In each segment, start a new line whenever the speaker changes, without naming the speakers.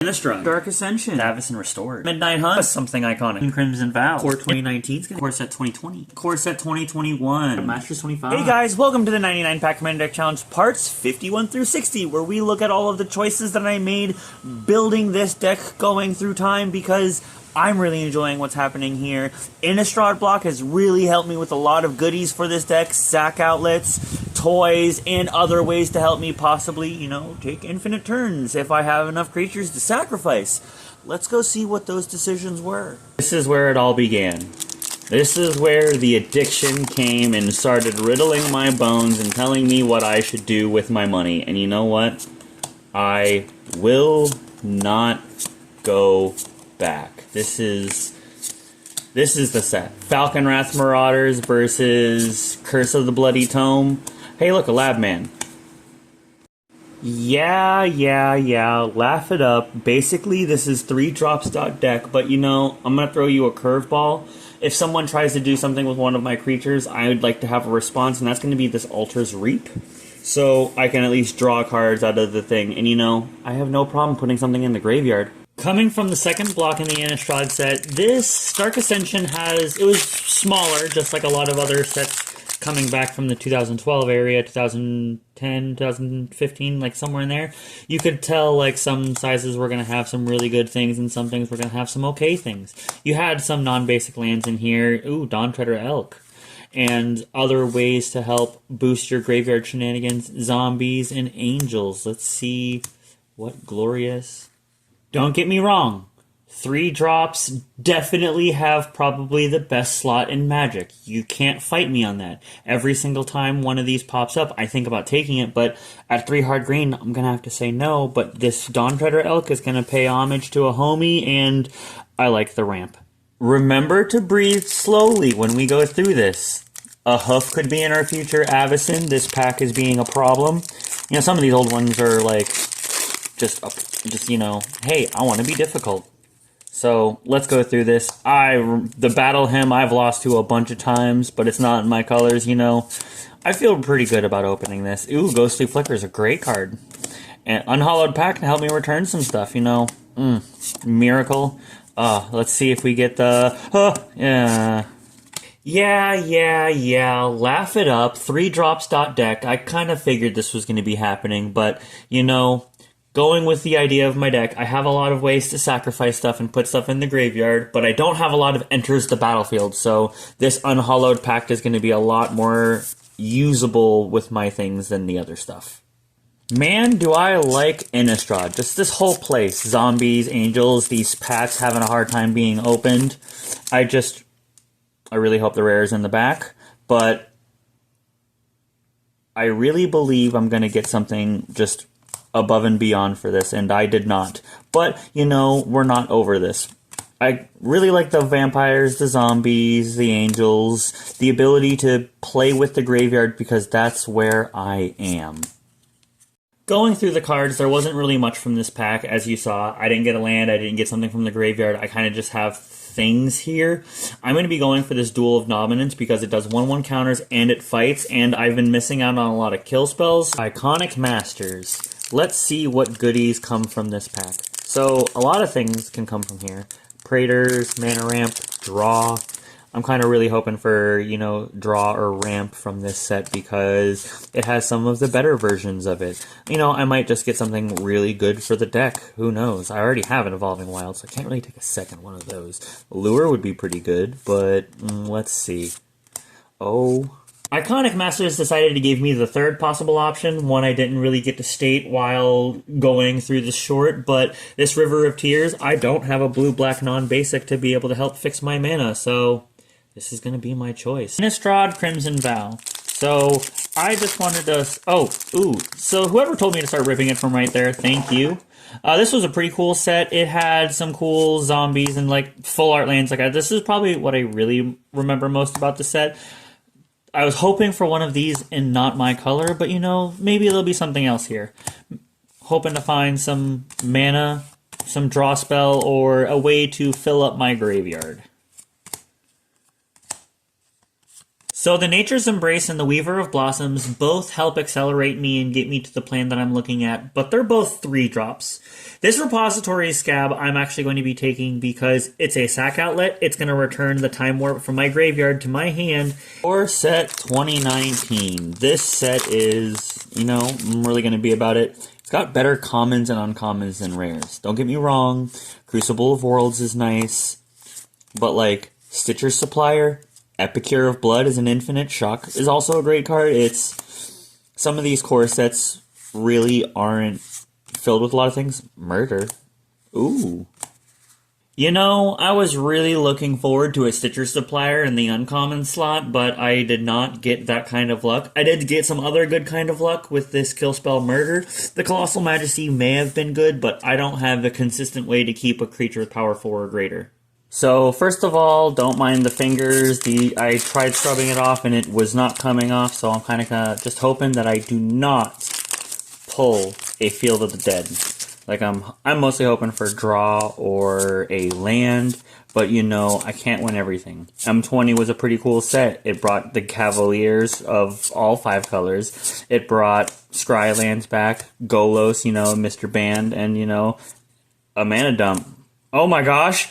Innistrad, Dark Ascension, Davison Restored, Midnight Hunt, something iconic, Crimson Vow, Core 2019, Core Set 2020, Core Set 2021, Masters 25. Hey guys, welcome to the 99 Pack Commander Deck Challenge parts 51 through 60, where we look at all of the choices that I made building this deck going through time, because I'm really enjoying what's happening here. Innistrad block has really helped me with a lot of goodies for this deck, sack outlets, toys, and other ways to help me possibly, take infinite turns if I have enough creatures to sacrifice. Let's go see what those decisions were. This is where it all began. This is where the addiction came and started riddling my bones and telling me what I should do with my money. And you know what? I will not go back. This is the set. Falconwrath Marauders versus Curse of the Bloody Tome. Hey, look, a lab man. Yeah, laugh it up. Basically, this is 3-drops deck, but I'm gonna throw you a curveball. If someone tries to do something with one of my creatures, I would like to have a response, and that's going to be this Altar's Reap. So I can at least draw cards out of the thing, and I have no problem putting something in the graveyard. Coming from the second block in the Innistrad set, this Dark Ascension it was smaller, just like a lot of other sets coming back from the 2012 area, 2010, 2015, like somewhere in there. You could tell like some sizes were going to have some really good things and some things were going to have some okay things. You had some non-basic lands in here, Dawn Treader Elk, and other ways to help boost your graveyard shenanigans, zombies and angels. Let's see what glorious... Don't get me wrong, 3-drops definitely have probably the best slot in Magic. You can't fight me on that. Every single time one of these pops up, I think about taking it, but at 3 hard green, I'm going to have to say no. But this Dawn Treader Elk is going to pay homage to a homie, and I like the ramp. Remember to breathe slowly when we go through this. A hoof could be in our future. Avacyn, this pack is being a problem. Some of these old ones are like... Just hey, I want to be difficult. So let's go through this. The Battle Hymn I've lost to a bunch of times, but it's not in my colors, I feel pretty good about opening this. Ghostly Flicker is a great card. And Unhallowed Pack to help me return some stuff, Miracle. Let's see if we get the... Yeah, laugh it up. 3-drops deck. I kind of figured this was going to be happening, but, going with the idea of my deck, I have a lot of ways to sacrifice stuff and put stuff in the graveyard, but I don't have a lot of enters the battlefield, so this Unhallowed Pact is going to be a lot more usable with my things than the other stuff. Man, do I like Innistrad. Just this whole place. Zombies, angels, these packs having a hard time being opened. I really hope the rare is in the back, but I really believe I'm going to get something just above and beyond for this, and I did not. But, we're not over this. I really like the vampires, the zombies, the angels, the ability to play with the graveyard, because that's where I am. Going through the cards, there wasn't really much from this pack, as you saw. I didn't get a land, I didn't get something from the graveyard, I kind of just have things here. I'm going to be going for this Duel of Dominance because it does 1/1 counters and it fights, and I've been missing out on a lot of kill spells. Iconic Masters. Let's see what goodies come from this pack. So, a lot of things can come from here. Praetors, Mana Ramp, Draw. I'm kind of really hoping for, Draw or Ramp from this set because it has some of the better versions of it. I might just get something really good for the deck. Who knows? I already have an Evolving Wild, so I can't really take a second one of those. Lure would be pretty good, but let's see. Iconic Masters decided to give me the third possible option, one I didn't really get to state while going through the short, but this River of Tears, I don't have a blue-black non-basic to be able to help fix my mana, so this is going to be my choice. Innistrad Crimson Vow. So, I just wanted to... So whoever told me to start ripping it from right there, thank you. This was a pretty cool set. It had some cool zombies and, full art lands like that. This is probably what I really remember most about the set. I was hoping for one of these in not my color, but maybe there'll be something else here. Hoping to find some mana, some draw spell, or a way to fill up my graveyard. So the Nature's Embrace and the Weaver of Blossoms both help accelerate me and get me to the plan that I'm looking at, but they're both 3 drops. This repository scab I'm actually going to be taking because it's a sack outlet. It's going to return the Time Warp from my graveyard to my hand. For set 2019, this set is, I'm really going to be about it. It's got better commons and uncommons than rares. Don't get me wrong, Crucible of Worlds is nice, but like Stitcher's Supplier, Epicure of Blood is an infinite shock is also a great card. It's some of these core sets really aren't filled with a lot of things. Murder. Ooh. I was really looking forward to a Stitcher Supplier in the uncommon slot, but I did not get that kind of luck. I did get some other good kind of luck with this kill spell Murder. The Colossal Majesty may have been good, but I don't have a consistent way to keep a creature with power 4 or greater. So first of all, don't mind the fingers. I tried scrubbing it off and it was not coming off, so I'm kind of just hoping that I do not pull a Field of the Dead. Like I'm mostly hoping for a draw or a land, but I can't win everything. M20 was a pretty cool set. It brought the Cavaliers of all 5 colors. It brought Scry lands back, Golos, Mr. Band, and a mana dump. Oh my gosh!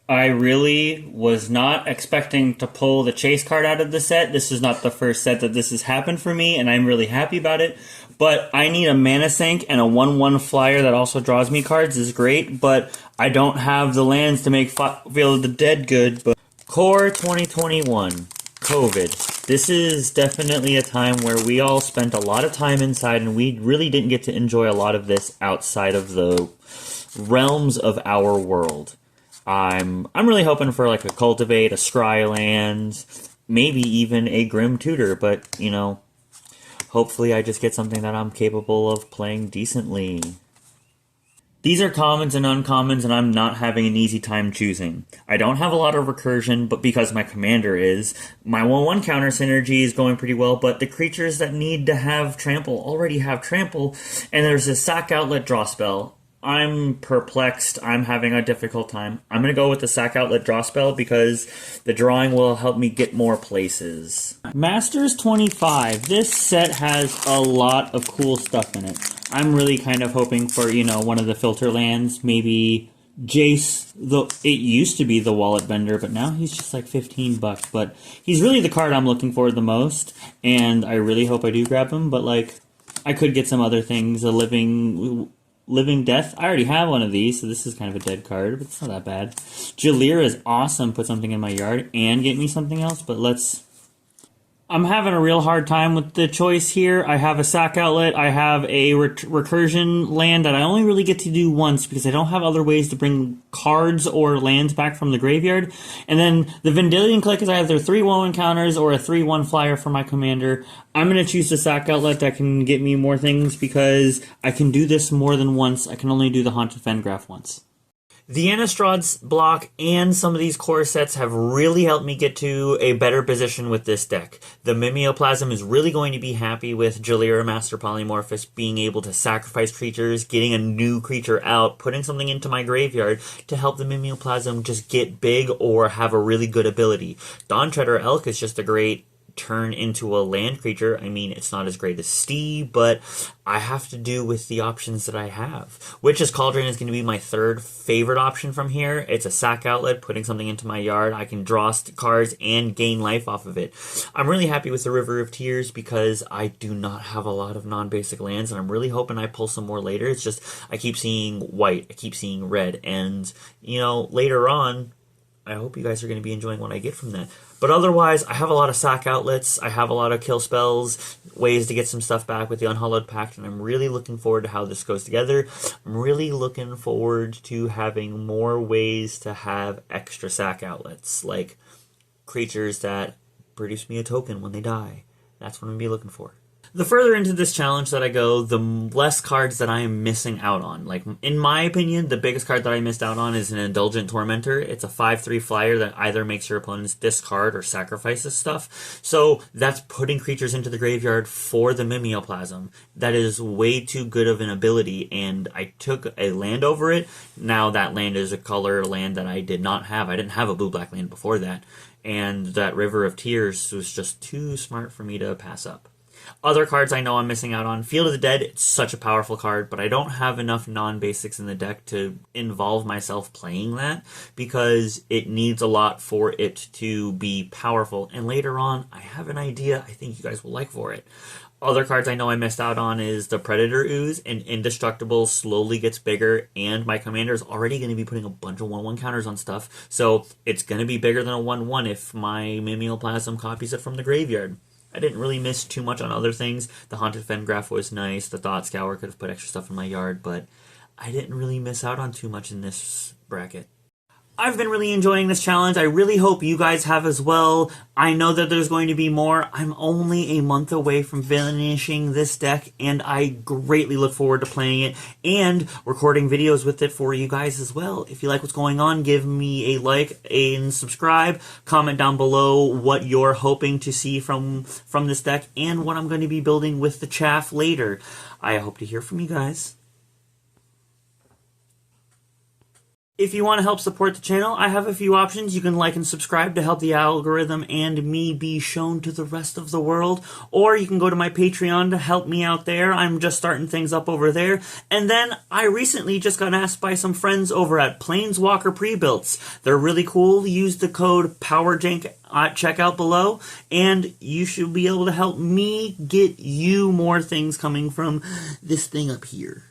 I really was not expecting to pull the chase card out of the set. This is not the first set that this has happened for me, and I'm really happy about it. But I need a mana sink, and a 1/1 flyer that also draws me cards is great, but I don't have the lands to make Field of the Dead good. But Core 2021, COVID. This is definitely a time where we all spent a lot of time inside, and we really didn't get to enjoy a lot of this outside of the realms of our world. I'm really hoping for like a Cultivate, a Scry land, maybe even a Grim Tutor, but hopefully I just get something that I'm capable of playing decently. These are commons and uncommons, and I'm not having an easy time choosing. I don't have a lot of recursion, but because my commander is, my 1/1 counter synergy is going pretty well, but the creatures that need to have trample already have trample, and there's a sack outlet draw spell. I'm perplexed. I'm having a difficult time. I'm going to go with the sack outlet draw spell because the drawing will help me get more places. Masters 25. This set has a lot of cool stuff in it. I'm really kind of hoping for, one of the filter lands, maybe Jace. It used to be the Wallet Bender, but now he's just like $15. But he's really the card I'm looking for the most, and I really hope I do grab him. But I could get some other things. A Living Death. I already have one of these, so this is kind of a dead card, but it's not that bad. Jalir is awesome. Put something in my yard and get me something else, but I'm having a real hard time with the choice here. I have a sack outlet. I have a recursion land that I only really get to do once because I don't have other ways to bring cards or lands back from the graveyard. And then the Vendilion Click is either 3/1 counters or a 3/1 flyer for my commander. I'm going to choose the sack outlet that can get me more things because I can do this more than once. I can only do the Haunted Fengraf once. The Innistrاد's block and some of these core sets have really helped me get to a better position with this deck. The Mimeoplasm is really going to be happy with Jalira Master Polymorphous being able to sacrifice creatures, getting a new creature out, putting something into my graveyard to help the Mimeoplasm just get big or have a really good ability. Dawn Treader Elk is just a great turn into a land creature. I mean, it's not as great as Steve, but I have to do with the options that I have. Witch's Cauldron is going to be my 3rd favorite option from here. It's a sack outlet, putting something into my yard. I can draw cards and gain life off of it. I'm really happy with the River of Tears because I do not have a lot of non-basic lands, and I'm really hoping I pull some more later. It's just, I keep seeing white, I keep seeing red, and, later on, I hope you guys are going to be enjoying what I get from that. But otherwise, I have a lot of sack outlets, I have a lot of kill spells, ways to get some stuff back with the Unhallowed Pact, and I'm really looking forward to how this goes together. I'm really looking forward to having more ways to have extra sack outlets, like creatures that produce me a token when they die. That's what I'm going to be looking for. The further into this challenge that I go, the less cards that I am missing out on. Like, in my opinion, the biggest card that I missed out on is an Indulgent Tormentor. It's a 5/3 flyer that either makes your opponents discard or sacrifices stuff. So that's putting creatures into the graveyard for the Mimeoplasm. That is way too good of an ability, and I took a land over it. Now that land is a color land that I did not have. I didn't have a blue-black land before that, and that River of Tears was just too smart for me to pass up. Other cards I know I'm missing out on. Field of the Dead, it's such a powerful card, but I don't have enough non-basics in the deck to involve myself playing that because it needs a lot for it to be powerful. And later on, I have an idea I think you guys will like for it. Other cards I know I missed out on is the Predator Ooze, and Indestructible slowly gets bigger, and my commander is already going to be putting a bunch of 1/1 counters on stuff, so it's going to be bigger than a 1/1 if my Mimeoplasm copies it from the graveyard. I didn't really miss too much on other things. The Haunted Fengraph was nice. The Thought Scour could have put extra stuff in my yard, but I didn't really miss out on too much in this bracket. I've been really enjoying this challenge. I really hope you guys have as well. I know that there's going to be more. I'm only a month away from finishing this deck, and I greatly look forward to playing it and recording videos with it for you guys as well. If you like what's going on, give me a like and subscribe. Comment down below what you're hoping to see from this deck and what I'm going to be building with the chaff later. I hope to hear from you guys. If you want to help support the channel, I have a few options. You can like and subscribe to help the algorithm and me be shown to the rest of the world. Or you can go to my Patreon to help me out there. I'm just starting things up over there. And then I recently just got asked by some friends over at Planeswalker Pre-Builts. They're really cool. Use the code POWERJANK at checkout below, and you should be able to help me get you more things coming from this thing up here.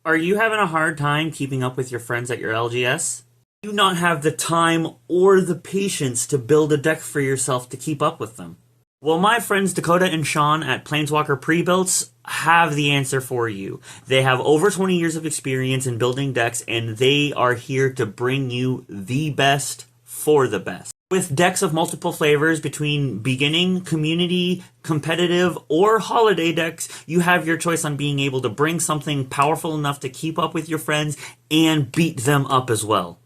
Are you having a hard time keeping up with your friends at your LGS? Do you not have the time or the patience to build a deck for yourself to keep up with them? Well, my friends Dakota and Sean at Planeswalker Pre-Builts have the answer for you. They have over 20 years of experience in building decks, and they are here to bring you the best for the best. With decks of multiple flavors between beginning, community, competitive, or holiday decks, you have your choice on being able to bring something powerful enough to keep up with your friends and beat them up as well.